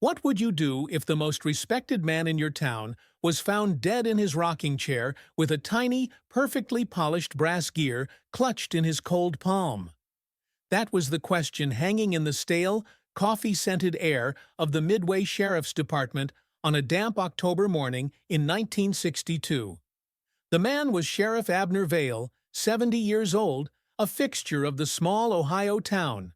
What would you do if the most respected man in your town was found dead in his rocking chair with a tiny, perfectly polished brass gear clutched in his cold palm? That was the question hanging in the stale, coffee-scented air of the Midway Sheriff's Department on a damp October morning in 1962. The man was Sheriff Abner Vail, 70 years old, a fixture of the small Ohio town.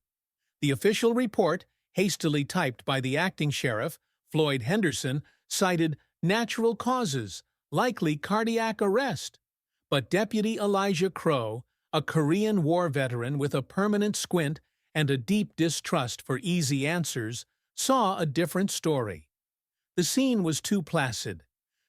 The official report, hastily typed by the acting sheriff, Floyd Henderson, cited natural causes, likely cardiac arrest. But Deputy Elijah Crowe, a Korean War veteran with a permanent squint and a deep distrust for easy answers, saw a different story. The scene was too placid.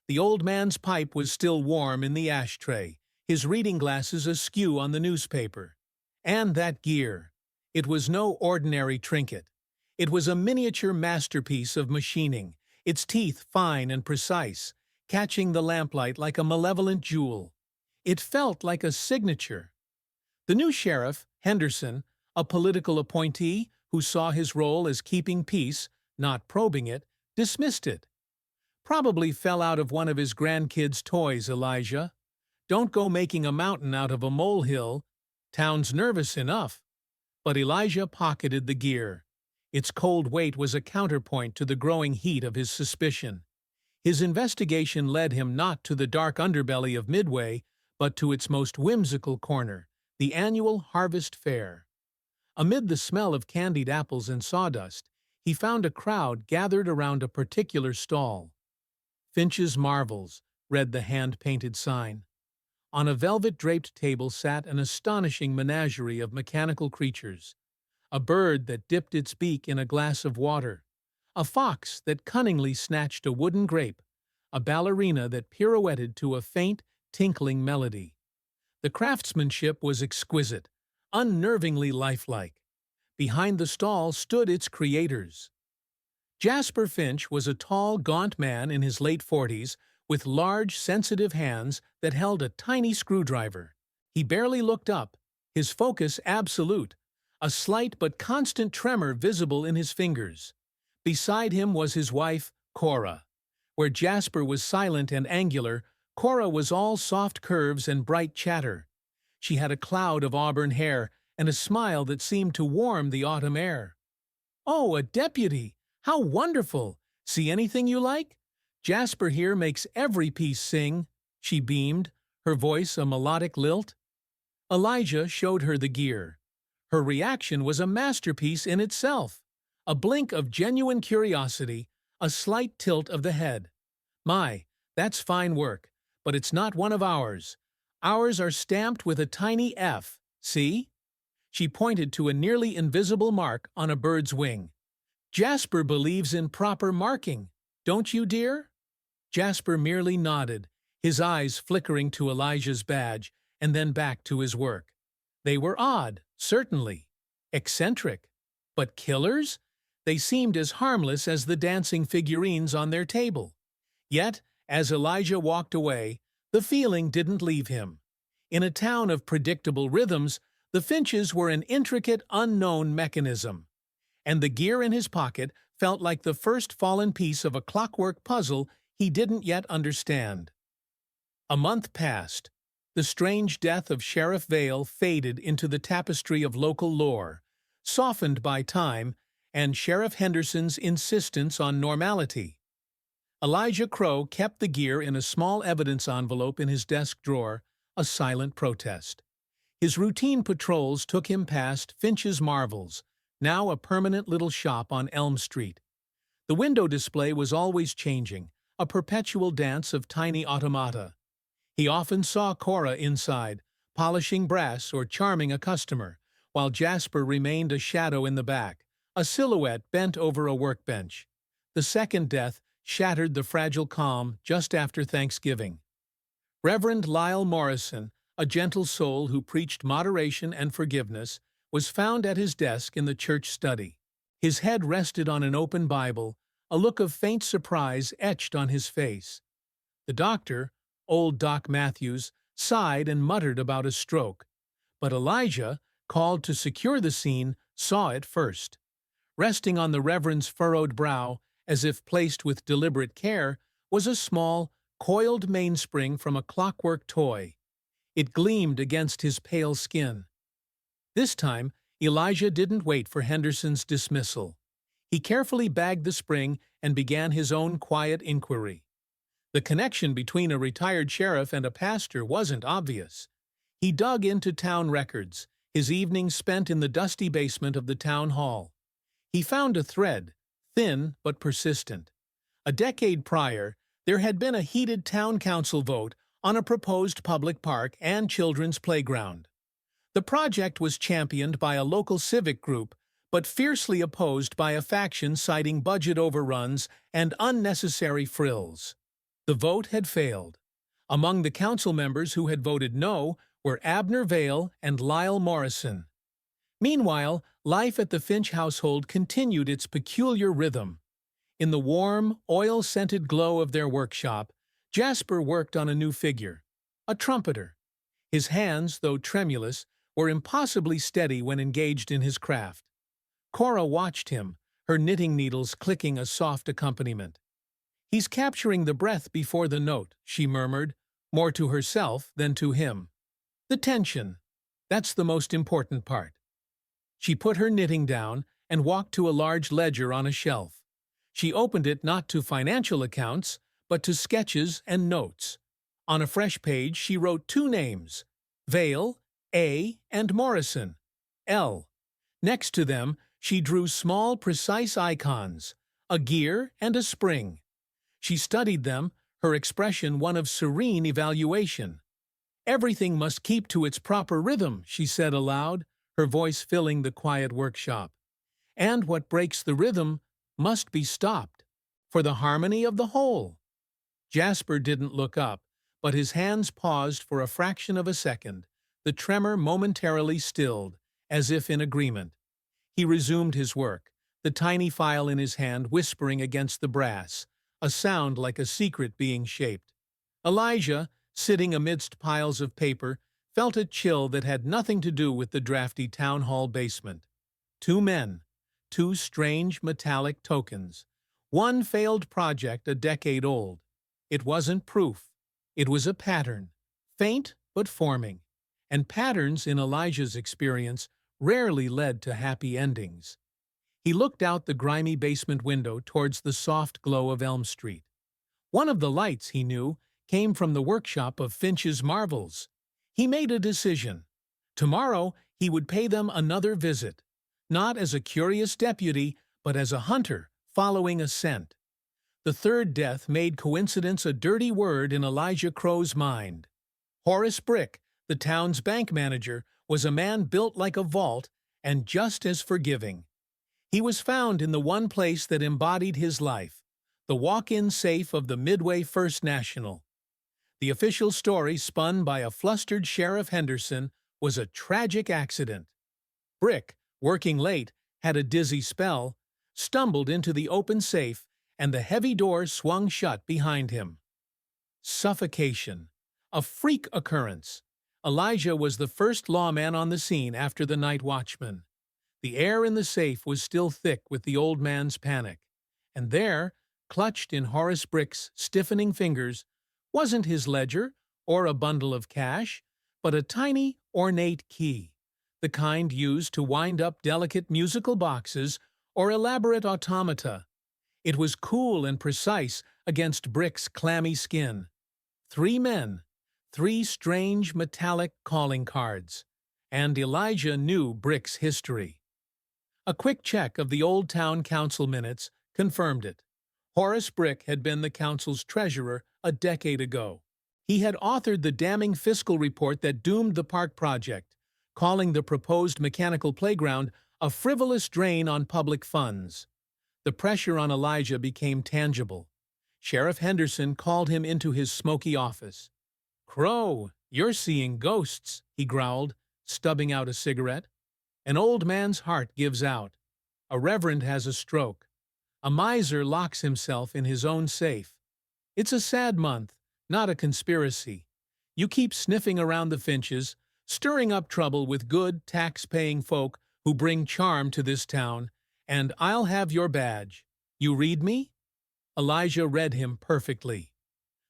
The old man's pipe was still warm in the ashtray, his reading glasses askew on the newspaper. And that gear. It was no ordinary trinket. It was a miniature masterpiece of machining, its teeth fine and precise, catching the lamplight like a malevolent jewel. It felt like a signature. The new sheriff, Henderson, a political appointee who saw his role as keeping peace, not probing it, dismissed it. Probably fell out of one of his grandkids' toys, Elijah. Don't go making a mountain out of a molehill. Town's nervous enough. But Elijah pocketed the gear. Its cold weight was a counterpoint to the growing heat of his suspicion. His investigation led him not to the dark underbelly of Midway, but to its most whimsical corner, the annual Harvest Fair. Amid the smell of candied apples and sawdust, he found a crowd gathered around a particular stall. "Finch's Marvels," read the hand-painted sign. On a velvet-draped table sat an astonishing menagerie of mechanical creatures. A bird that dipped its beak in a glass of water, a fox that cunningly snatched a wooden grape, a ballerina that pirouetted to a faint, tinkling melody. The craftsmanship was exquisite, unnervingly lifelike. Behind the stall stood its creators. Jasper Finch was a tall, gaunt man in his late 40s, with large, sensitive hands that held a tiny screwdriver. He barely looked up, his focus absolute, a slight but constant tremor visible in his fingers. Beside him was his wife, Cora. Where Jasper was silent and angular, Cora was all soft curves and bright chatter. She had a cloud of auburn hair and a smile that seemed to warm the autumn air. "Oh, a deputy! How wonderful! See anything you like? Jasper here makes every piece sing," she beamed, her voice a melodic lilt. Elijah showed her the gear. Her reaction was a masterpiece in itself. A blink of genuine curiosity, a slight tilt of the head. "My, that's fine work, but it's not one of ours. Ours are stamped with a tiny F, see?" She pointed to a nearly invisible mark on a bird's wing. "Jasper believes in proper marking, don't you, dear?" Jasper merely nodded, his eyes flickering to Elijah's badge and then back to his work. They were odd, certainly. Eccentric. But killers? They seemed as harmless as the dancing figurines on their table. Yet, as Elijah walked away, the feeling didn't leave him. In a town of predictable rhythms, the Finches were an intricate, unknown mechanism. And the gear in his pocket felt like the first fallen piece of a clockwork puzzle he didn't yet understand. A month passed. The strange death of Sheriff Vail faded into the tapestry of local lore, softened by time and Sheriff Henderson's insistence on normality. Elijah Crowe kept the gear in a small evidence envelope in his desk drawer, a silent protest. His routine patrols took him past Finch's Marvels, now a permanent little shop on Elm Street. The window display was always changing, a perpetual dance of tiny automata. He often saw Cora inside, polishing brass or charming a customer, while Jasper remained a shadow in the back, a silhouette bent over a workbench. The second death shattered the fragile calm just after Thanksgiving. Reverend Lyle Morrison, a gentle soul who preached moderation and forgiveness, was found at his desk in the church study. His head rested on an open Bible, a look of faint surprise etched on his face. The doctor, old Doc Matthews, sighed and muttered about a stroke. But Elijah, called to secure the scene, saw it first. Resting on the Reverend's furrowed brow, as if placed with deliberate care, was a small, coiled mainspring from a clockwork toy. It gleamed against his pale skin. This time, Elijah didn't wait for Henderson's dismissal. He carefully bagged the spring and began his own quiet inquiry. The connection between a retired sheriff and a pastor wasn't obvious. He dug into town records, his evenings spent in the dusty basement of the town hall. He found a thread, thin but persistent. A decade prior, there had been a heated town council vote on a proposed public park and children's playground. The project was championed by a local civic group, but fiercely opposed by a faction citing budget overruns and unnecessary frills. The vote had failed. Among the council members who had voted no were Abner Vale and Lyle Morrison. Meanwhile, life at the Finch household continued its peculiar rhythm. In the warm, oil-scented glow of their workshop, Jasper worked on a new figure, a trumpeter. His hands, though tremulous, were impossibly steady when engaged in his craft. Cora watched him, her knitting needles clicking a soft accompaniment. "He's capturing the breath before the note," she murmured, more to herself than to him. "The tension. That's the most important part." She put her knitting down and walked to a large ledger on a shelf. She opened it not to financial accounts, but to sketches and notes. On a fresh page she wrote two names, Vale, A, and Morrison, L. Next to them, she drew small, precise icons, a gear and a spring. She studied them, her expression one of serene evaluation. "Everything must keep to its proper rhythm," she said aloud, her voice filling the quiet workshop. "And what breaks the rhythm must be stopped, for the harmony of the whole." Jasper didn't look up, but his hands paused for a fraction of a second, the tremor momentarily stilled, as if in agreement. He resumed his work, the tiny file in his hand whispering against the brass, a sound like a secret being shaped. Elijah, sitting amidst piles of paper, felt a chill that had nothing to do with the drafty town hall basement. Two men, two strange metallic tokens. One failed project a decade old. It wasn't proof. It was a pattern, faint but forming. And patterns, in Elijah's experience, rarely led to happy endings. He looked out the grimy basement window towards the soft glow of Elm Street. One of the lights, he knew, came from the workshop of Finch's Marvels. He made a decision. Tomorrow he would pay them another visit, not as a curious deputy, but as a hunter following a scent. The third death made coincidence a dirty word in Elijah Crowe's mind. Horace Brick, the town's bank manager, was a man built like a vault and just as forgiving. He was found in the one place that embodied his life, the walk-in safe of the Midway First National. The official story, spun by a flustered Sheriff Henderson, was a tragic accident. Brick, working late, had a dizzy spell, stumbled into the open safe, and the heavy door swung shut behind him. Suffocation. A freak occurrence. Elijah was the first lawman on the scene after the night watchman. The air in the safe was still thick with the old man's panic. And there, clutched in Horace Brick's stiffening fingers, wasn't his ledger or a bundle of cash, but a tiny, ornate key, the kind used to wind up delicate musical boxes or elaborate automata. It was cool and precise against Brick's clammy skin. 3 men, 3 strange metallic calling cards, and Elijah knew Brick's history. A quick check of the old town council minutes confirmed it. Horace Brick had been the council's treasurer a decade ago. He had authored the damning fiscal report that doomed the park project, calling the proposed mechanical playground a frivolous drain on public funds. The pressure on Elijah became tangible. Sheriff Henderson called him into his smoky office. "Crowe, you're seeing ghosts," he growled, stubbing out a cigarette. "An old man's heart gives out. A reverend has a stroke. A miser locks himself in his own safe. It's a sad month, not a conspiracy. You keep sniffing around the Finches, stirring up trouble with good, tax-paying folk who bring charm to this town, and I'll have your badge. You read me?" Elijah read him perfectly.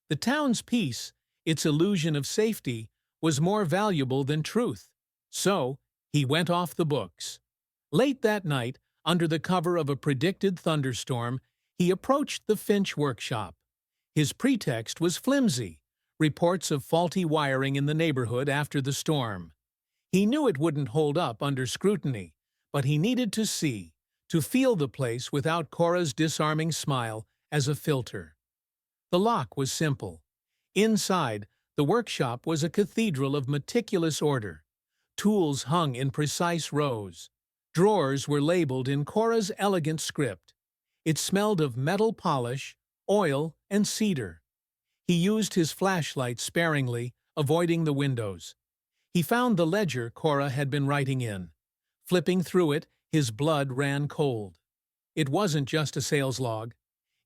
The town's peace, its illusion of safety, was more valuable than truth. So, he went off the books. Late that night, under the cover of a predicted thunderstorm, he approached the Finch workshop. His pretext was flimsy: reports of faulty wiring in the neighborhood after the storm. He knew it wouldn't hold up under scrutiny, but he needed to see, to feel the place without Cora's disarming smile as a filter. The lock was simple. Inside, the workshop was a cathedral of meticulous order. Tools hung in precise rows. Drawers were labeled in Cora's elegant script. It smelled of metal polish, oil, and cedar. He used his flashlight sparingly, avoiding the windows. He found the ledger Cora had been writing in. Flipping through it, his blood ran cold. It wasn't just a sales log.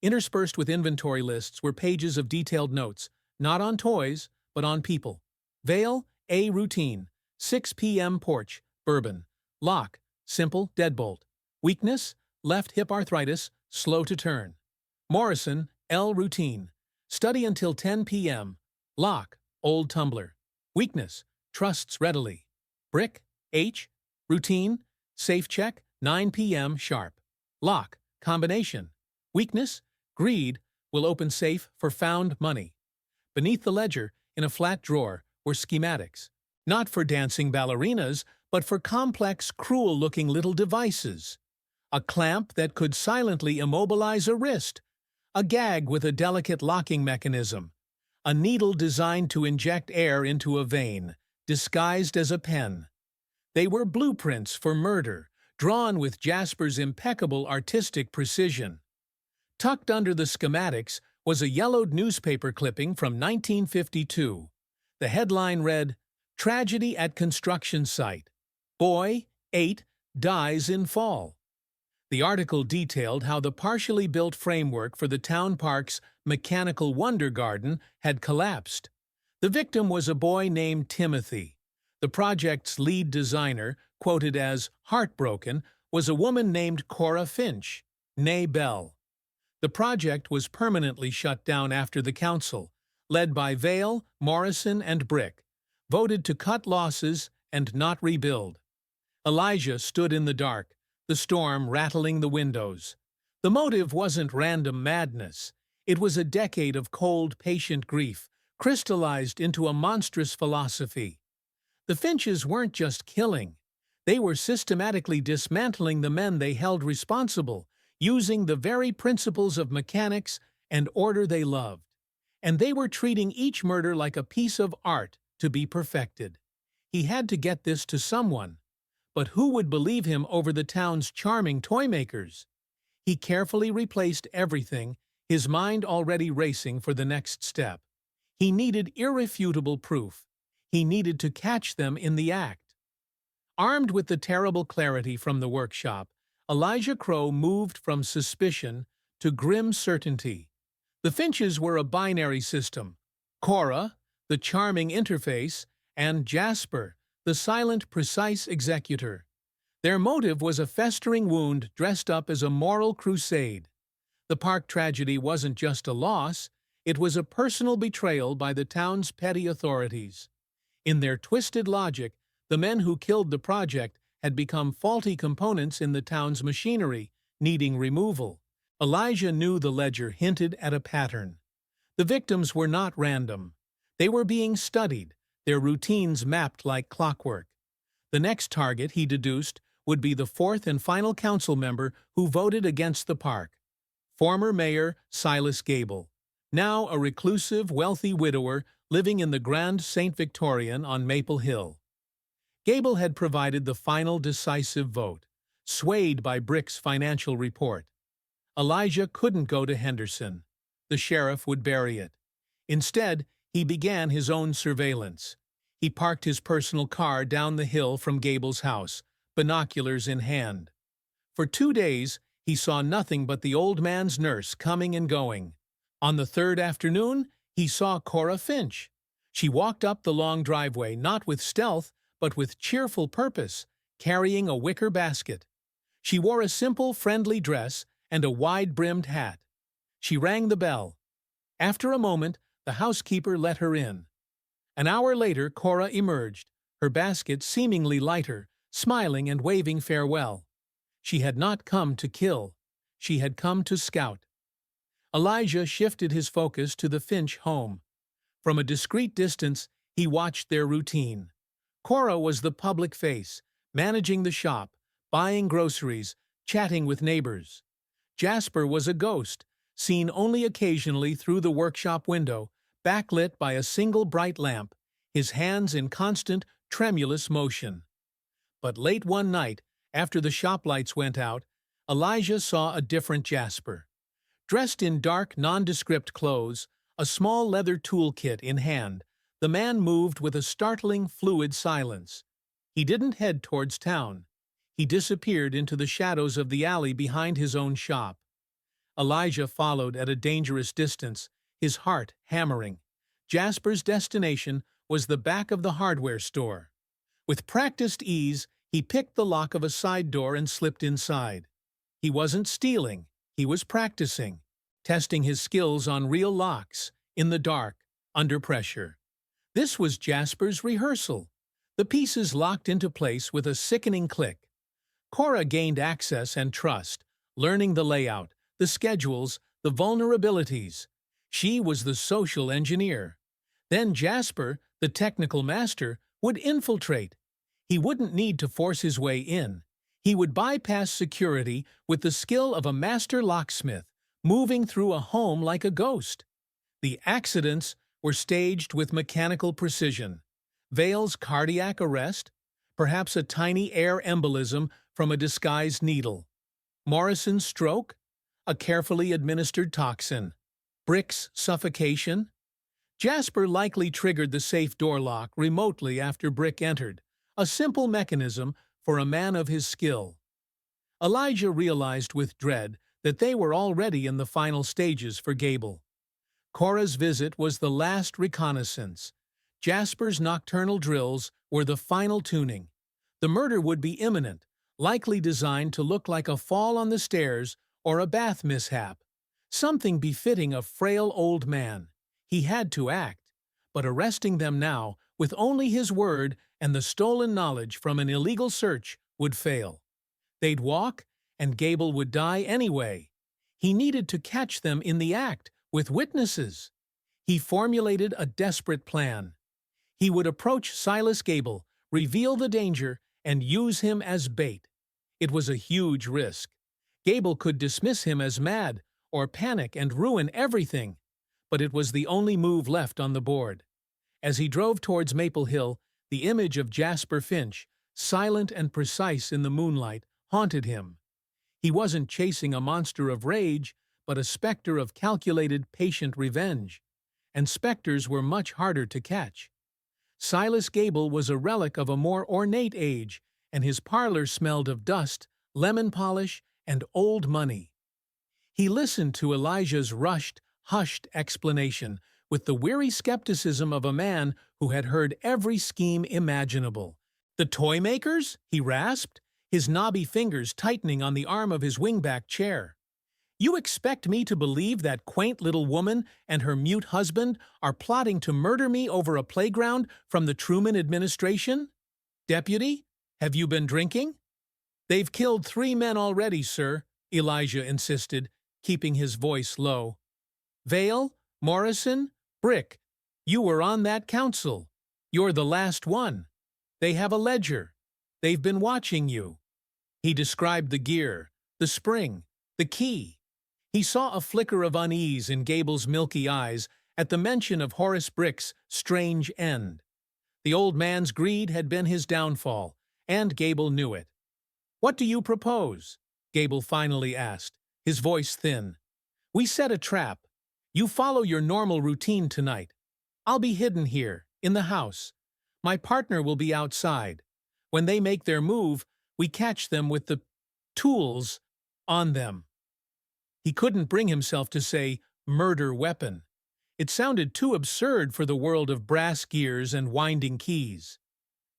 Interspersed with inventory lists were pages of detailed notes, not on toys, but on people. Veil, A routine. 6 p.m. porch, bourbon. Lock, simple, deadbolt. Weakness, left hip arthritis, slow to turn. Morrison, L routine. Study until 10 p.m. Lock, old tumbler. Weakness, trusts readily. Brick, H, routine. Safe check, 9 p.m. sharp. Lock, combination. Weakness, greed, will open safe for found money. Beneath the ledger, in a flat drawer, were schematics. Not for dancing ballerinas, but for complex, cruel-looking little devices. A clamp that could silently immobilize a wrist. A gag with a delicate locking mechanism. A needle designed to inject air into a vein, disguised as a pen. They were blueprints for murder, drawn with Jasper's impeccable artistic precision. Tucked under the schematics was a yellowed newspaper clipping from 1952. The headline read, "Tragedy at Construction Site. Boy, 8, dies in fall." The article detailed how the partially built framework for the town park's mechanical wonder garden had collapsed. The victim was a boy named Timothy. The project's lead designer, quoted as heartbroken, was a woman named Cora Finch, née Belle. The project was permanently shut down after the council, led by Vale, Morrison, and Brick, voted to cut losses and not rebuild. Elijah stood in the dark, the storm rattling the windows. The motive wasn't random madness. It was a decade of cold, patient grief, crystallized into a monstrous philosophy. The Finches weren't just killing. They were systematically dismantling the men they held responsible, using the very principles of mechanics and order they loved. And they were treating each murder like a piece of art to be perfected. He had to get this to someone. But who would believe him over the town's charming toy makers? He carefully replaced everything, his mind already racing for the next step. He needed irrefutable proof. He needed to catch them in the act. Armed with the terrible clarity from the workshop, Elijah Crowe moved from suspicion to grim certainty. The Finches were a binary system. Cora, the charming interface, and Jasper, the silent, precise executor. Their motive was a festering wound dressed up as a moral crusade. The park tragedy wasn't just a loss, it was a personal betrayal by the town's petty authorities. In their twisted logic, the men who killed the project had become faulty components in the town's machinery, needing removal. Elijah knew the ledger hinted at a pattern. The victims were not random. They were being studied, their routines mapped like clockwork. The next target, he deduced, would be the fourth and final council member who voted against the park. Former Mayor Silas Gable, now a reclusive, wealthy widower living in the Grand St. Victorian on Maple Hill. Gable had provided the final decisive vote, swayed by Brick's financial report. Elijah couldn't go to Henderson. The sheriff would bury it. Instead, he began his own surveillance. He parked his personal car down the hill from Gable's house, binoculars in hand. For 2 days, he saw nothing but the old man's nurse coming and going. On the third afternoon, he saw Cora Finch. She walked up the long driveway, not with stealth, but with cheerful purpose, carrying a wicker basket. She wore a simple, friendly dress and a wide-brimmed hat. She rang the bell. After a moment, the housekeeper let her in. An hour later, Cora emerged, her basket seemingly lighter, smiling and waving farewell. She had not come to kill. She had come to scout. Elijah shifted his focus to the Finch home. From a discreet distance, he watched their routine. Cora was the public face, managing the shop, buying groceries, chatting with neighbors. Jasper was a ghost, seen only occasionally through the workshop window, backlit by a single bright lamp, his hands in constant, tremulous motion. But late one night, after the shop lights went out, Elijah saw a different Jasper. Dressed in dark, nondescript clothes, a small leather toolkit in hand, the man moved with a startling, fluid silence. He didn't head towards town. He disappeared into the shadows of the alley behind his own shop. Elijah followed at a dangerous distance, his heart hammering. Jasper's destination was the back of the hardware store. With practiced ease, he picked the lock of a side door and slipped inside. He wasn't stealing, he was practicing, testing his skills on real locks, in the dark, under pressure. This was Jasper's rehearsal. The pieces locked into place with a sickening click. Cora gained access and trust, learning the layout, the schedules, the vulnerabilities. She was the social engineer. Then Jasper, the technical master, would infiltrate. He wouldn't need to force his way in. He would bypass security with the skill of a master locksmith, moving through a home like a ghost. The accidents were staged with mechanical precision. Vale's cardiac arrest, perhaps a tiny air embolism from a disguised needle. Morrison's stroke, a carefully administered toxin. Brick's suffocation. Jasper likely triggered the safe door lock remotely after Brick entered, a simple mechanism for a man of his skill. Elijah realized with dread that they were already in the final stages for Gable. Cora's visit was the last reconnaissance. Jasper's nocturnal drills were the final tuning. The murder would be imminent, likely designed to look like a fall on the stairs or a bath mishap, something befitting a frail old man. He had to act, but arresting them now, with only his word and the stolen knowledge from an illegal search, would fail. They'd walk, and Gable would die anyway. He needed to catch them in the act, with witnesses. He formulated a desperate plan. He would approach Silas Gable, reveal the danger, and use him as bait. It was a huge risk. Gable could dismiss him as mad, or panic and ruin everything, but it was the only move left on the board. As he drove towards Maple Hill, the image of Jasper Finch, silent and precise in the moonlight, haunted him. He wasn't chasing a monster of rage, but a specter of calculated, patient revenge. And specters were much harder to catch. Silas Gable was a relic of a more ornate age, and his parlor smelled of dust, lemon polish, and old money. He listened to Elijah's rushed, hushed explanation with the weary skepticism of a man who had heard every scheme imaginable. "The toy makers?" he rasped, his knobby fingers tightening on the arm of his wingback chair. "You expect me to believe that quaint little woman and her mute husband are plotting to murder me over a playground from the Truman administration? Deputy, have you been drinking?" "They've killed 3 men already, sir," Elijah insisted, keeping his voice low. "Vale, Morrison, Brick, you were on that council. You're the last one. They have a ledger. They've been watching you." He described the gear, the spring, the key. He saw a flicker of unease in Gable's milky eyes at the mention of Horace Brick's strange end. The old man's greed had been his downfall, and Gable knew it. "What do you propose?" Gable finally asked, his voice thin. "We set a trap. You follow your normal routine tonight. I'll be hidden here, in the house. My partner will be outside. When they make their move, we catch them with the tools on them." He couldn't bring himself to say murder weapon. It sounded too absurd for the world of brass gears and winding keys.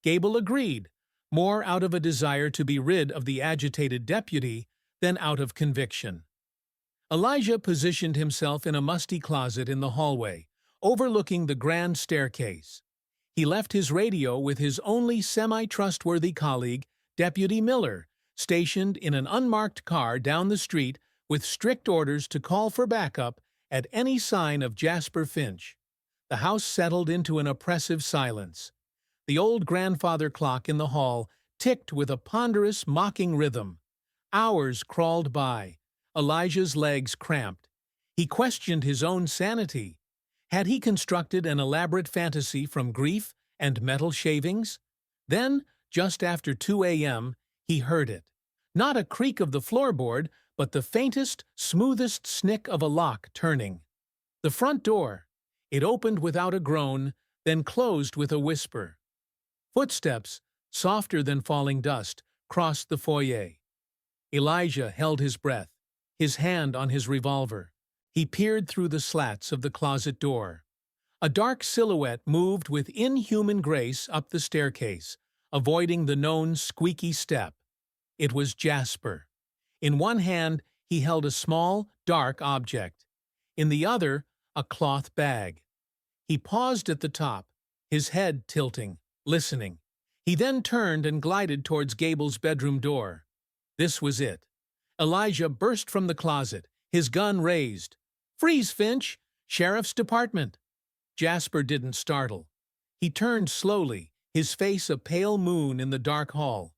Gable agreed, more out of a desire to be rid of the agitated deputy than out of conviction. Elijah positioned himself in a musty closet in the hallway, overlooking the grand staircase. He left his radio with his only semi-trustworthy colleague, Deputy Miller, stationed in an unmarked car down the street with strict orders to call for backup at any sign of Jasper Finch. The house settled into an oppressive silence. The old grandfather clock in the hall ticked with a ponderous, mocking rhythm. Hours crawled by. Elijah's legs cramped. He questioned his own sanity. Had he constructed an elaborate fantasy from grief and metal shavings? Then, just after 2 a.m., he heard it. Not a creak of the floorboard, but the faintest, smoothest snick of a lock turning. The front door. It opened without a groan, then closed with a whisper. Footsteps, softer than falling dust, crossed the foyer. Elijah held his breath, his hand on his revolver. He peered through the slats of the closet door. A dark silhouette moved with inhuman grace up the staircase, avoiding the known squeaky step. It was Jasper. In one hand, he held a small, dark object. In the other, a cloth bag. He paused at the top, his head tilting, listening. He then turned and glided towards Gable's bedroom door. This was it. Elijah burst from the closet, his gun raised. "Freeze, Finch! Sheriff's Department!" Jasper didn't startle. He turned slowly, his face a pale moon in the dark hall.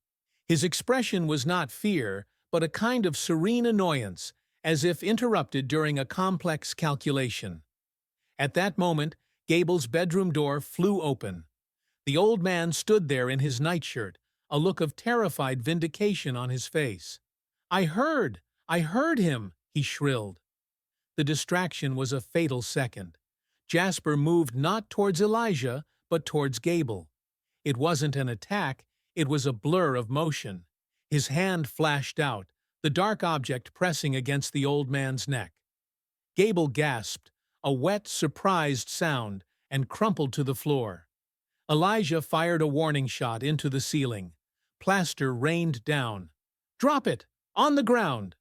His expression was not fear, but a kind of serene annoyance, as if interrupted during a complex calculation. At that moment, Gable's bedroom door flew open. The old man stood there in his nightshirt, a look of terrified vindication on his face. I heard him," he shrilled. The distraction was a fatal second. Jasper moved not towards Elijah, but towards Gable. It wasn't an attack, it was a blur of motion. His hand flashed out, the dark object pressing against the old man's neck. Gable gasped, a wet, surprised sound, and crumpled to the floor. Elijah fired a warning shot into the ceiling. Plaster rained down. "Drop it! On the ground!"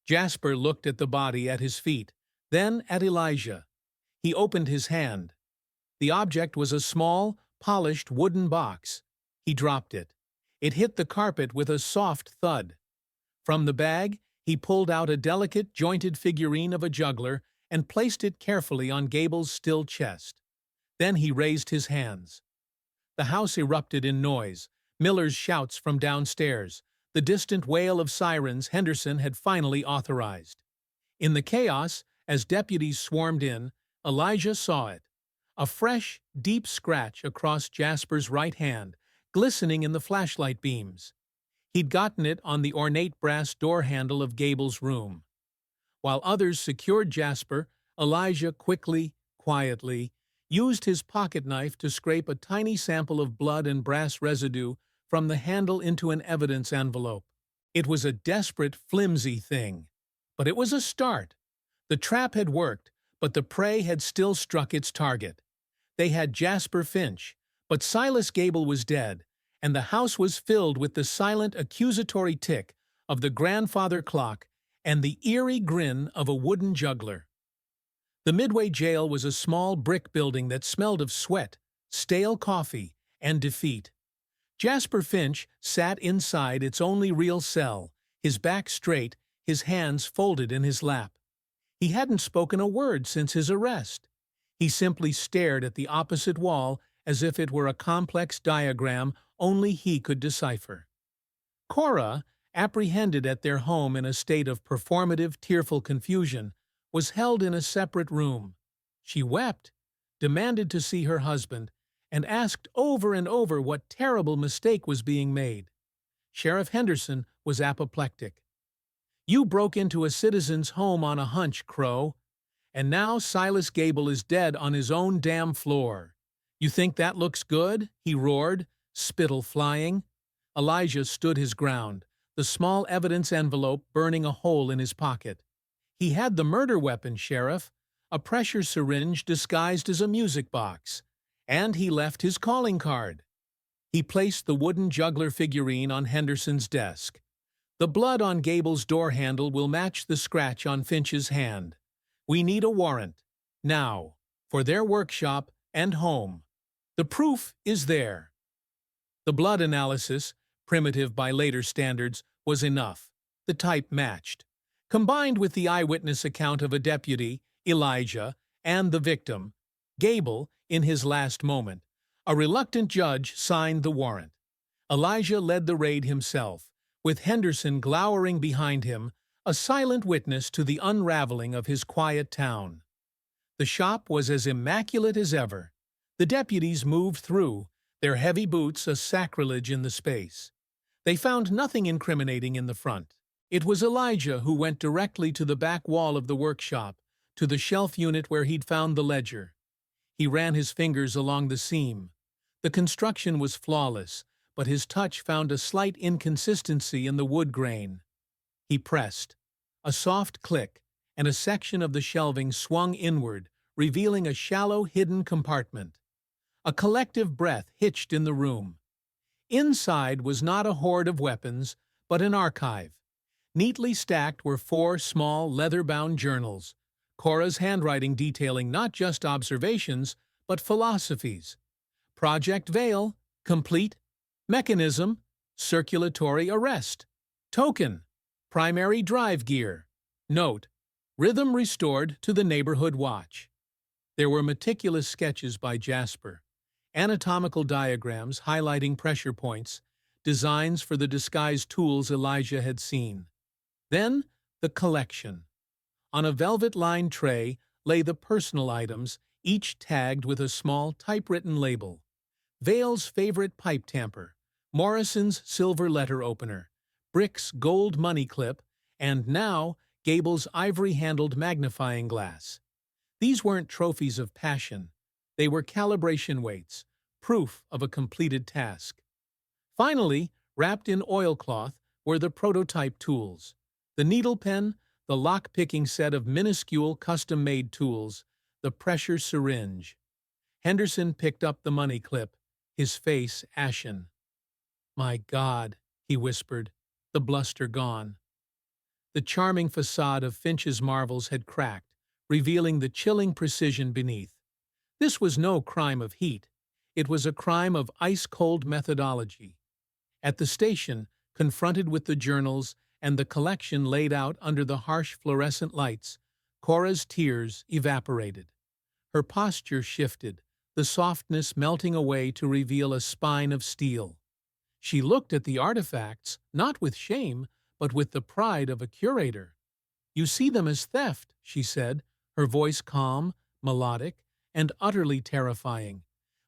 Jasper looked at the body at his feet, then at Elijah. He opened his hand. The object was a small, polished wooden box. He dropped it. It hit the carpet with a soft thud. From the bag, he pulled out a delicate, jointed figurine of a juggler and placed it carefully on Gable's still chest. Then he raised his hands. The house erupted in noise, Miller's shouts from downstairs, the distant wail of sirens Henderson had finally authorized. In the chaos, as deputies swarmed in, Elijah saw it. A fresh, deep scratch across Jasper's right hand, glistening in the flashlight beams. He'd gotten it on the ornate brass door handle of Gable's room. While others secured Jasper, Elijah quickly, quietly, used his pocket knife to scrape a tiny sample of blood and brass residue from the handle into an evidence envelope. It was a desperate, flimsy thing. But it was a start. The trap had worked, but the prey had still struck its target. They had Jasper Finch, but Silas Gable was dead, and the house was filled with the silent accusatory tick of the grandfather clock and the eerie grin of a wooden juggler. The Midway jail was a small brick building that smelled of sweat, stale coffee, and defeat. Jasper Finch sat inside its only real cell, his back straight, his hands folded in his lap. He hadn't spoken a word since his arrest. He simply stared at the opposite wall as if it were a complex diagram only he could decipher. Cora, apprehended at their home in a state of performative, tearful confusion, was held in a separate room. She wept, demanded to see her husband, and asked over and over what terrible mistake was being made. Sheriff Henderson was apoplectic. "You broke into a citizen's home on a hunch, Crowe. And now Silas Gable is dead on his own damn floor. You think that looks good?" he roared, spittle flying. Elijah stood his ground, the small evidence envelope burning a hole in his pocket. He had the murder weapon, Sheriff, a pressure syringe disguised as a music box. And he left his calling card. He placed the wooden juggler figurine on Henderson's desk. The blood on Gable's door handle will match the scratch on Finch's hand. We need a warrant. Now, for their workshop and home. The proof is there. The blood analysis, primitive by later standards, was enough. The type matched. Combined with the eyewitness account of a deputy, Elijah, and the victim, Gable, in his last moment, a reluctant judge signed the warrant. Elijah led the raid himself, with Henderson glowering behind him, a silent witness to the unraveling of his quiet town. The shop was as immaculate as ever. The deputies moved through, their heavy boots a sacrilege in the space. They found nothing incriminating in the front. It was Elijah who went directly to the back wall of the workshop, to the shelf unit where he'd found the ledger. He ran his fingers along the seam. The construction was flawless, but his touch found a slight inconsistency in the wood grain. He pressed. A soft click, and a section of the shelving swung inward, revealing a shallow, hidden compartment. A collective breath hitched in the room. Inside was not a hoard of weapons, but an archive. Neatly stacked were 4 small, leather-bound journals, Cora's handwriting detailing not just observations, but philosophies. Project Veil, complete. Mechanism, circulatory arrest. Token, primary drive gear. Note, rhythm restored to the neighborhood watch. There were meticulous sketches by Jasper, anatomical diagrams highlighting pressure points, designs for the disguised tools Elijah had seen. Then, the collection. On a velvet-lined tray lay the personal items, each tagged with a small typewritten label. Vale's favorite pipe tamper, Morrison's silver letter opener, Brick's gold money clip, and now Gable's ivory-handled magnifying glass. These weren't trophies of passion. They were calibration weights, proof of a completed task. Finally, wrapped in oilcloth, were the prototype tools. The needle pen, the lock-picking set of minuscule custom-made tools, the pressure syringe. Henderson picked up the money clip, his face ashen. "My God," he whispered, the bluster gone. The charming facade of Finch's marvels had cracked, revealing the chilling precision beneath. This was no crime of heat. It was a crime of ice-cold methodology. At the station, confronted with the journals and the collection laid out under the harsh fluorescent lights, Cora's tears evaporated. Her posture shifted, the softness melting away to reveal a spine of steel. She looked at the artifacts, not with shame, but with the pride of a curator. "You see them as theft," she said, her voice calm, melodic, and utterly terrifying.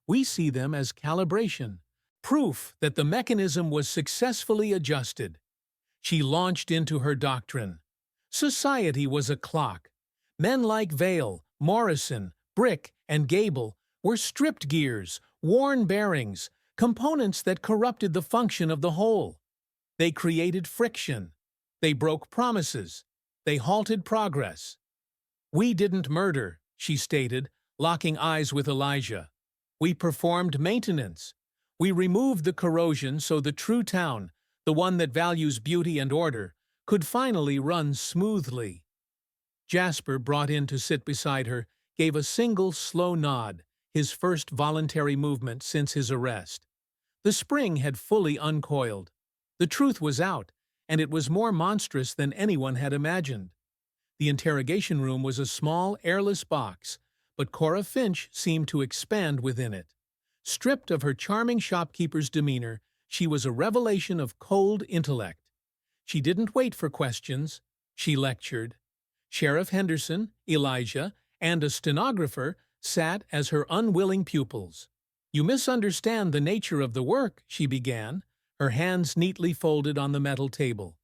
"We see them as calibration, proof that the mechanism was successfully adjusted." She launched into her doctrine. Society was a clock. Men like Vale, Morrison, Brick, and Gable were stripped gears, worn bearings, components that corrupted the function of the whole. They created friction. They broke promises. They halted progress. "We didn't murder," she stated, locking eyes with Elijah. "We performed maintenance. We removed the corrosion so the true town, the one that values beauty and order, could finally run smoothly." Jasper, brought in to sit beside her, gave a single slow nod, his first voluntary movement since his arrest. The spring had fully uncoiled. The truth was out, and it was more monstrous than anyone had imagined. The interrogation room was a small, airless box, but Cora Finch seemed to expand within it. Stripped of her charming shopkeeper's demeanor, she was a revelation of cold intellect. She didn't wait for questions. She lectured. Sheriff Henderson, Elijah, and a stenographer sat as her unwilling pupils. "You misunderstand the nature of the work," she began, her hands neatly folded on the metal table.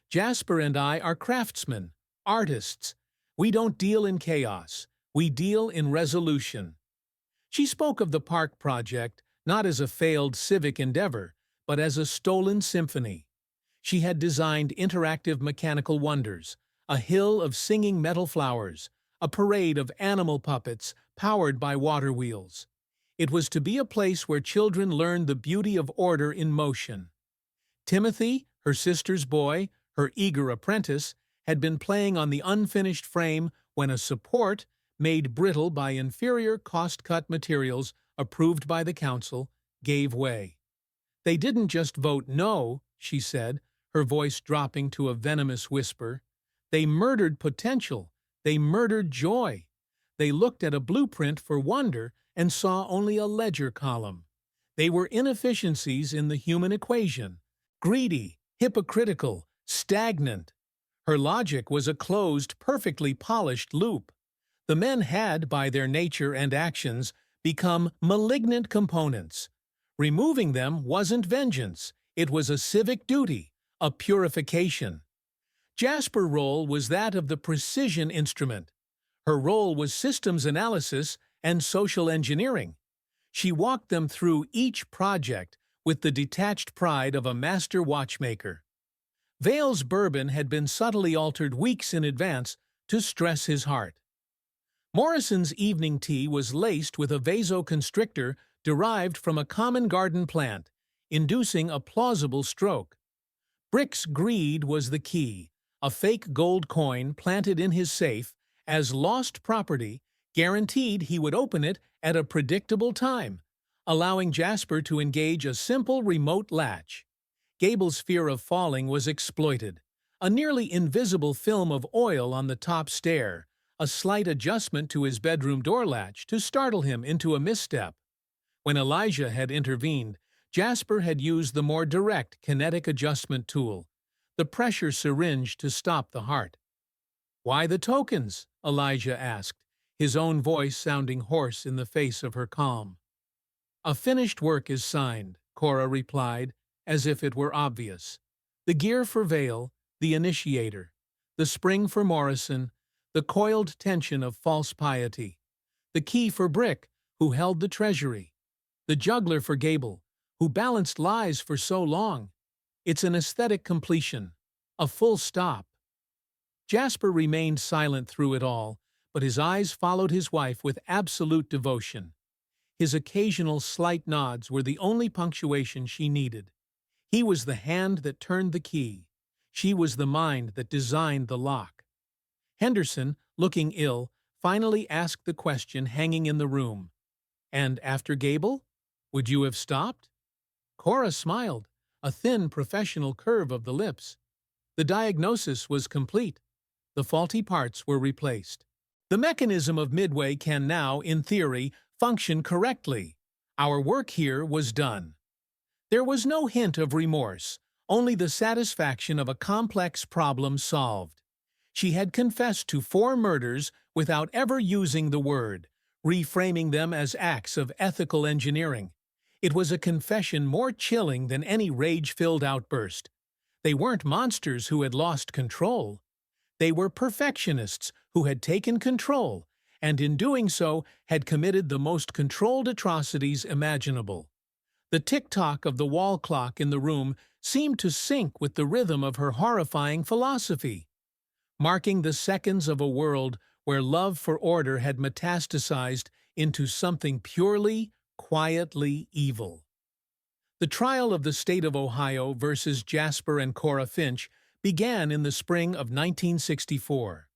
"Jasper and I are craftsmen, artists. We don't deal in chaos. We deal in resolution." She spoke of the park project not as a failed civic endeavor, but as a stolen symphony. She had designed interactive mechanical wonders, a hill of singing metal flowers, a parade of animal puppets powered by water wheels. It was to be a place where children learned the beauty of order in motion. Timothy, her sister's boy, her eager apprentice, had been playing on the unfinished frame when a support, made brittle by inferior cost-cut materials approved by the council, gave way. "They didn't just vote no," she said, her voice dropping to a venomous whisper. "They murdered potential. They murdered joy. They looked at a blueprint for wonder and saw only a ledger column. They were inefficiencies in the human equation, greedy, hypocritical, stagnant. Her logic was a closed, perfectly polished loop. The men had, by their nature and actions, become malignant components. Removing them wasn't vengeance, it was a civic duty, a purification. Jasper's role was that of the precision instrument. Her role was systems analysis and social engineering. She walked them through each project with the detached pride of a master watchmaker. Vale's bourbon had been subtly altered weeks in advance to stress his heart. Morrison's evening tea was laced with a vasoconstrictor derived from a common garden plant, inducing a plausible stroke. Brick's greed was the key, a fake gold coin planted in his safe as lost property, guaranteed he would open it at a predictable time, allowing Jasper to engage a simple remote latch. Gable's fear of falling was exploited. A nearly invisible film of oil on the top stair, a slight adjustment to his bedroom door latch to startle him into a misstep. When Elijah had intervened, Jasper had used the more direct kinetic adjustment tool, the pressure syringe to stop the heart. "Why the tokens?" Elijah asked, his own voice sounding hoarse in the face of her calm. "A finished work is signed," Cora replied, as if it were obvious. "The gear for Vale, the initiator. The spring for Morrison, the coiled tension of false piety. The key for Brick, who held the treasury. The juggler for Gable, who balanced lies for so long. It's an aesthetic completion, a full stop." Jasper remained silent through it all, but his eyes followed his wife with absolute devotion. His occasional slight nods were the only punctuation she needed. He was the hand that turned the key. She was the mind that designed the lock. Henderson, looking ill, finally asked the question hanging in the room. "And after Gable? Would you have stopped?" Cora smiled, a thin professional curve of the lips. The diagnosis was complete. The faulty parts were replaced. The mechanism of Midway can now, in theory, function correctly. Our work here was done. There was no hint of remorse, only the satisfaction of a complex problem solved. She had confessed to 4 murders without ever using the word, reframing them as acts of ethical engineering. It was a confession more chilling than any rage-filled outburst. They weren't monsters who had lost control. They were perfectionists who had taken control, and in doing so had committed the most controlled atrocities imaginable. The tick-tock of the wall clock in the room seemed to sync with the rhythm of her horrifying philosophy, marking the seconds of a world where love for order had metastasized into something purely, quietly evil. The trial of the state of Ohio versus Jasper and Cora Finch began in the spring of 1964.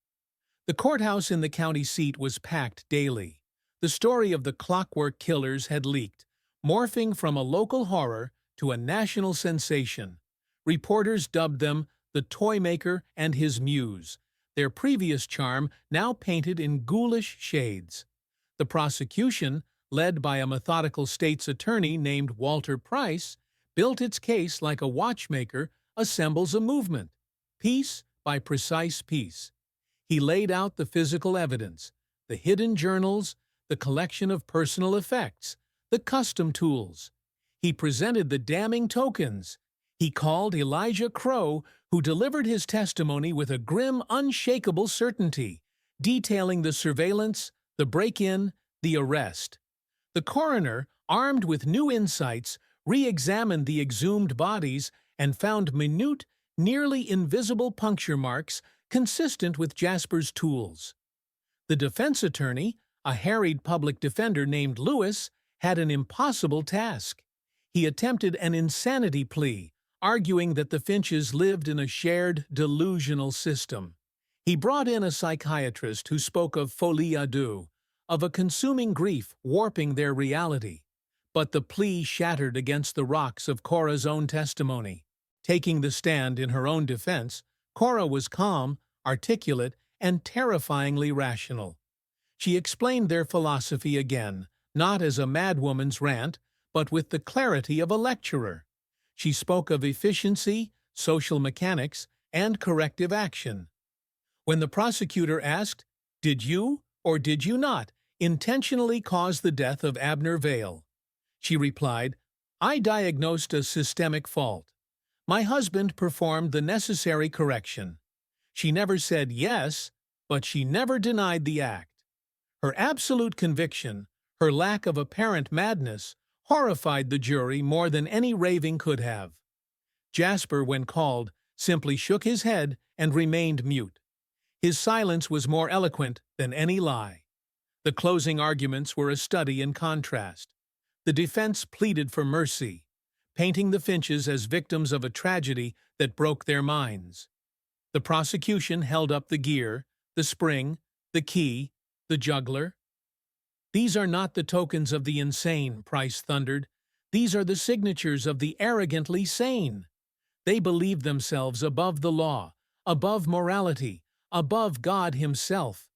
The courthouse in the county seat was packed daily. The story of the Clockwork killers had leaked, morphing from a local horror to a national sensation. Reporters dubbed them the Toymaker and his Muse, their previous charm now painted in ghoulish shades. The prosecution, led by a methodical state's attorney named Walter Price, built its case like a watchmaker assembles a movement, piece by precise piece. He laid out the physical evidence, the hidden journals, the collection of personal effects, the custom tools. He presented the damning tokens. He called Elijah Crowe, who delivered his testimony with a grim, unshakable certainty, detailing the surveillance, the break-in, the arrest. The coroner, armed with new insights, re-examined the exhumed bodies and found minute, nearly invisible puncture marks consistent with Jasper's tools. The defense attorney, a harried public defender named Lewis, had an impossible task. He attempted an insanity plea, arguing that the Finches lived in a shared delusional system. He brought in a psychiatrist who spoke of folie à deux, of a consuming grief warping their reality. But the plea shattered against the rocks of Cora's own testimony. Taking the stand in her own defense, Cora was calm, articulate, and terrifyingly rational. She explained their philosophy again, not as a madwoman's rant, but with the clarity of a lecturer. She spoke of efficiency, social mechanics, and corrective action. When the prosecutor asked, "Did you, or did you not, intentionally cause the death of Abner Vale?" she replied, "I diagnosed a systemic fault. My husband performed the necessary correction." She never said yes, but she never denied the act. Her absolute conviction, her lack of apparent madness, horrified the jury more than any raving could have. Jasper, when called, simply shook his head and remained mute. His silence was more eloquent than any lie. The closing arguments were a study in contrast. The defense pleaded for mercy, painting the Finches as victims of a tragedy that broke their minds. The prosecution held up the gear, the spring, the key, the juggler. "These are not the tokens of the insane," Price thundered. "These are the signatures of the arrogantly sane." They believed themselves above the law, above morality, above God himself.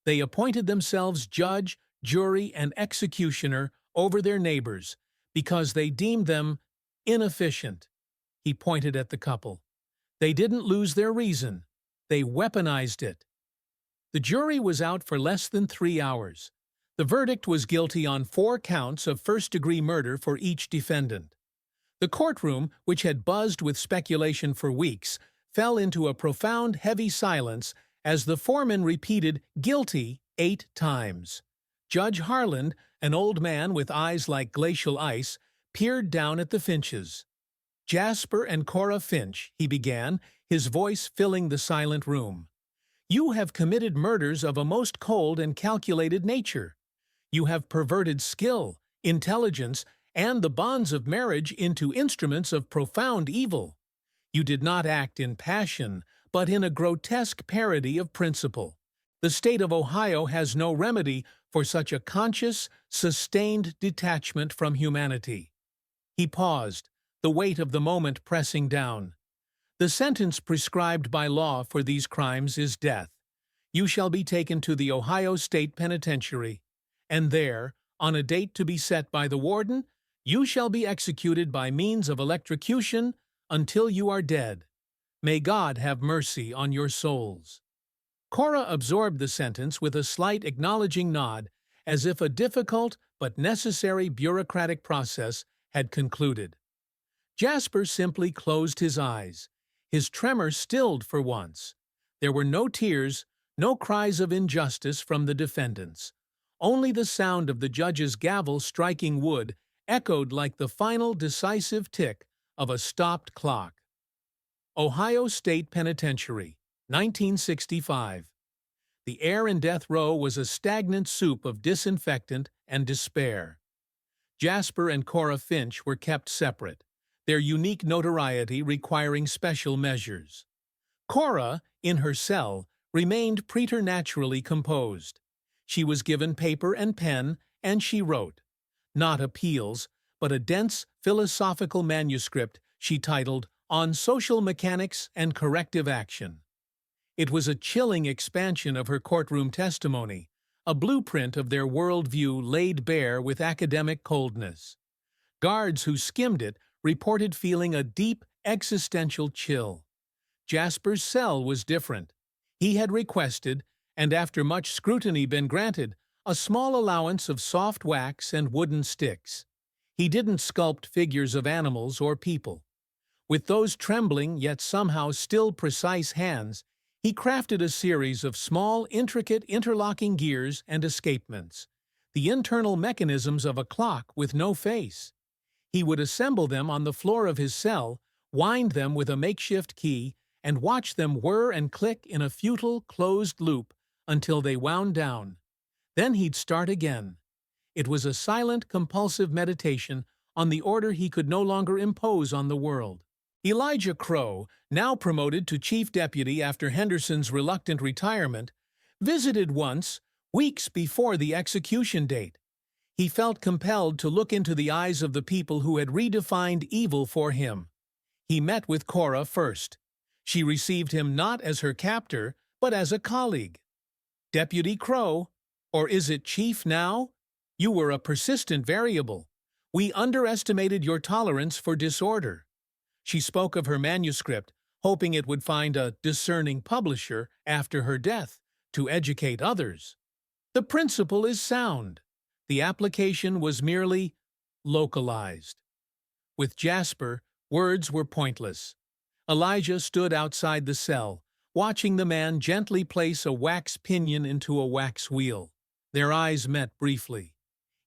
They appointed themselves judge, jury, and executioner over their neighbors because they deemed them inefficient. He pointed at the couple. They didn't lose their reason. They weaponized it. The jury was out for less than 3 hours. The verdict was guilty on 4 counts of first-degree murder for each defendant. The courtroom, which had buzzed with speculation for weeks, fell into a profound, heavy silence as the foreman repeated "guilty" 8 times. Judge Harland, an old man with eyes like glacial ice, peered down at the Finches. "Jasper and Cora Finch," he began, his voice filling the silent room. "You have committed murders of a most cold and calculated nature. You have perverted skill, intelligence, and the bonds of marriage into instruments of profound evil. You did not act in passion, but in a grotesque parody of principle. The state of Ohio has no remedy for such a conscious, sustained detachment from humanity." He paused, the weight of the moment pressing down. "The sentence prescribed by law for these crimes is death. You shall be taken to the Ohio State Penitentiary, and there, on a date to be set by the warden, you shall be executed by means of electrocution until you are dead. May God have mercy on your souls." Cora absorbed the sentence with a slight acknowledging nod, as if a difficult but necessary bureaucratic process had concluded. Jasper simply closed his eyes. His tremor stilled for once. There were no tears, no cries of injustice from the defendants. Only the sound of the judge's gavel striking wood echoed like the final decisive tick of a stopped clock. Ohio State Penitentiary, 1965. The air in death row was a stagnant soup of disinfectant and despair. Jasper and Cora Finch were kept separate, their unique notoriety requiring special measures. Cora, in her cell, remained preternaturally composed. She was given paper and pen, and she wrote. Not appeals, but a dense philosophical manuscript she titled "On Social Mechanics and Corrective Action." It was a chilling expansion of her courtroom testimony, a blueprint of their worldview laid bare with academic coldness. Guards who skimmed it reported feeling a deep existential chill. Jasper's cell was different. He had requested, and after much scrutiny been granted, a small allowance of soft wax and wooden sticks. He didn't sculpt figures of animals or people. With those trembling yet somehow still precise hands, he crafted a series of small, intricate interlocking gears and escapements, the internal mechanisms of a clock with no face. He would assemble them on the floor of his cell, wind them with a makeshift key, and watch them whir and click in a futile, closed loop until they wound down. Then he'd start again. It was a silent, compulsive meditation on the order he could no longer impose on the world. Elijah Crowe, now promoted to chief deputy after Henderson's reluctant retirement, visited once, weeks before the execution date. He felt compelled to look into the eyes of the people who had redefined evil for him. He met with Cora first. She received him not as her captor, but as a colleague. "Deputy Crowe, or is it Chief now? You were a persistent variable. We underestimated your tolerance for disorder." She spoke of her manuscript, hoping it would find a discerning publisher after her death to educate others. The principle is sound. The application was merely localized. With Jasper, words were pointless. Elijah stood outside the cell, watching the man gently place a wax pinion into a wax wheel. Their eyes met briefly.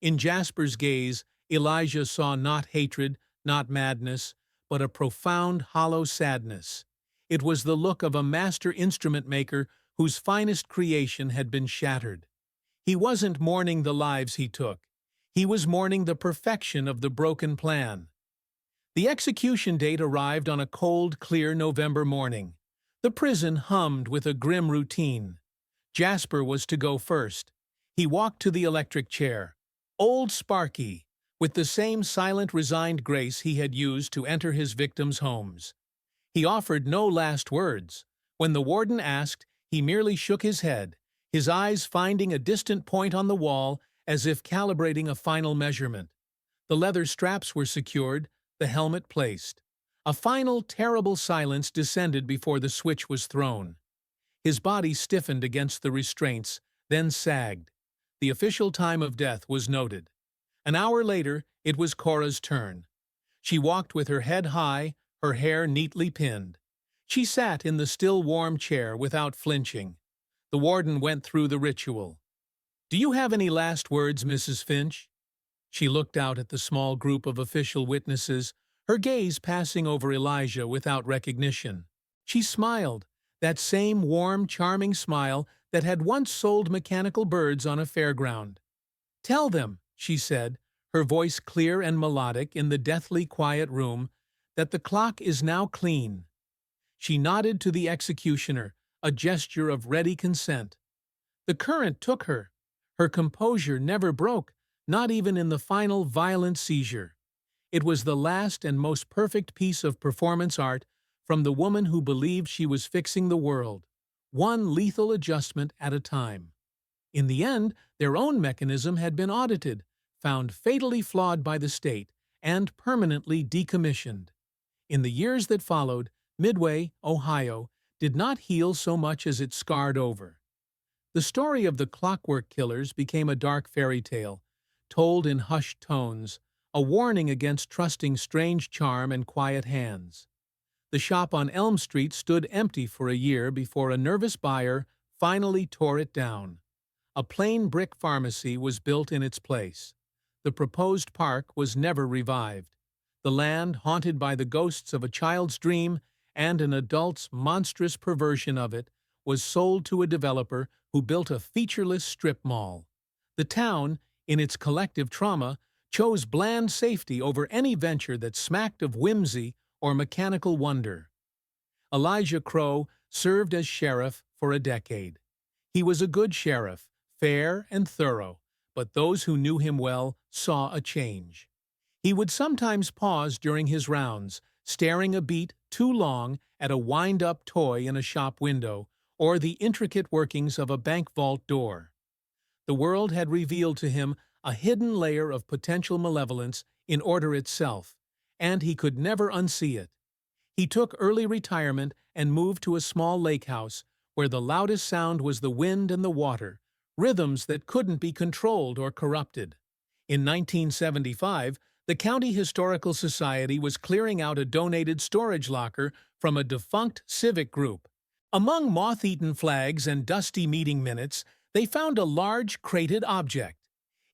In Jasper's gaze, Elijah saw not hatred, not madness, but a profound, hollow sadness. It was the look of a master instrument maker whose finest creation had been shattered. He wasn't mourning the lives he took. He was mourning the perfection of the broken plan. The execution date arrived on a cold, clear November morning. The prison hummed with a grim routine. Jasper was to go first. He walked to the electric chair. Old Sparky, with the same silent, resigned grace he had used to enter his victims' homes. He offered no last words. When the warden asked, he merely shook his head, his eyes finding a distant point on the wall as if calibrating a final measurement. The leather straps were secured, the helmet placed. A final, terrible silence descended before the switch was thrown. His body stiffened against the restraints, then sagged. The official time of death was noted. An hour later, it was Cora's turn. She walked with her head high, her hair neatly pinned. She sat in the still warm chair without flinching. The warden went through the ritual. "Do you have any last words, Mrs. Finch?" She looked out at the small group of official witnesses, her gaze passing over Elijah without recognition. She smiled, that same warm, charming smile that had once sold mechanical birds on a fairground. "Tell them," she said, her voice clear and melodic in the deathly quiet room, "that the clock is now clean." She nodded to the executioner, a gesture of ready consent. The current took her. Her composure never broke, not even in the final violent seizure. It was the last and most perfect piece of performance art from the woman who believed she was fixing the world, one lethal adjustment at a time. In the end, their own mechanism had been audited, found fatally flawed by the state, and permanently decommissioned. In the years that followed, Midway, Ohio, did not heal so much as it scarred over. The story of the Clockwork killers became a dark fairy tale, told in hushed tones, a warning against trusting strange charm and quiet hands. The shop on Elm Street stood empty for a year before a nervous buyer finally tore it down. A plain brick pharmacy was built in its place. The proposed park was never revived. The land, haunted by the ghosts of a child's dream and an adult's monstrous perversion of it, was sold to a developer who built a featureless strip mall. The town, in its collective trauma, chose bland safety over any venture that smacked of whimsy or mechanical wonder. Elijah Crowe served as sheriff for a decade. He was a good sheriff, fair and thorough, but those who knew him well saw a change. He would sometimes pause during his rounds, staring a beat too long at a wind-up toy in a shop window or the intricate workings of a bank vault door. The world had revealed to him a hidden layer of potential malevolence in order itself, and he could never unsee it. He took early retirement and moved to a small lake house where the loudest sound was the wind and the water, rhythms that couldn't be controlled or corrupted. In 1975, the County Historical Society was clearing out a donated storage locker from a defunct civic group. Among moth-eaten flags and dusty meeting minutes, they found a large, crated object.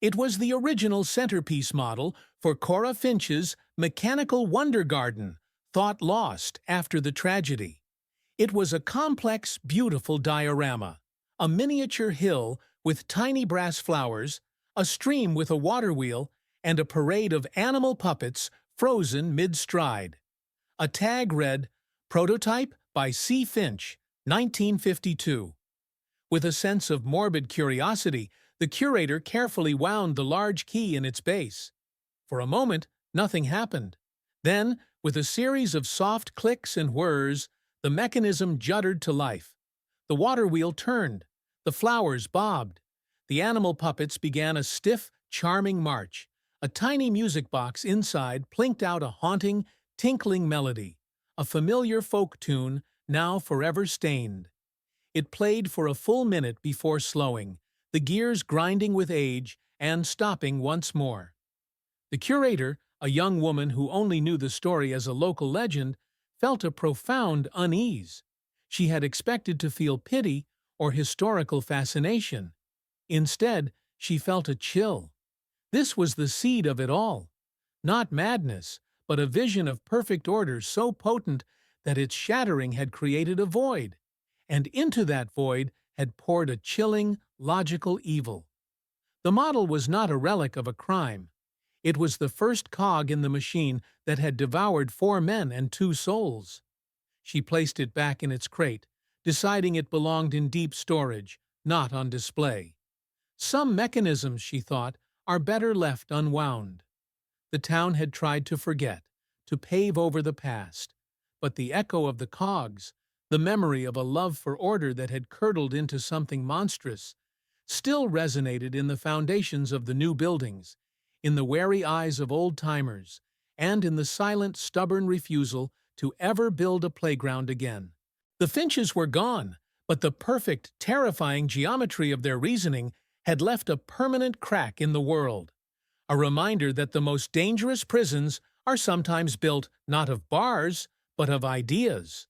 It was the original centerpiece model for Cora Finch's Mechanical Wonder Garden, thought lost after the tragedy. It was a complex, beautiful diorama, a miniature hill with tiny brass flowers, a stream with a water wheel, and a parade of animal puppets frozen mid-stride. A tag read, "Prototype by C. Finch, 1952. With a sense of morbid curiosity, the curator carefully wound the large key in its base. For a moment, nothing happened. Then, with a series of soft clicks and whirs, the mechanism juddered to life. The water wheel turned. The flowers bobbed. The animal puppets began a stiff, charming march. A tiny music box inside plinked out a haunting, tinkling melody, a familiar folk tune now forever stained. It played for a full minute before slowing, the gears grinding with age and stopping once more. The curator, a young woman who only knew the story as a local legend, felt a profound unease. She had expected to feel pity or historical fascination. Instead, she felt a chill. This was the seed of it all. Not madness, but a vision of perfect order so potent that its shattering had created a void, and into that void had poured a chilling, logical evil. The model was not a relic of a crime. It was the first cog in the machine that had devoured 4 men and 2 souls. She placed it back in its crate, deciding it belonged in deep storage, not on display. Some mechanisms, she thought, are better left unwound. The town had tried to forget, to pave over the past, but the echo of the cogs, the memory of a love for order that had curdled into something monstrous, still resonated in the foundations of the new buildings, in the wary eyes of old-timers, and in the silent, stubborn refusal to ever build a playground again. The Finches were gone, but the perfect, terrifying geometry of their reasoning had left a permanent crack in the world. A reminder that the most dangerous prisons are sometimes built not of bars, but of ideas.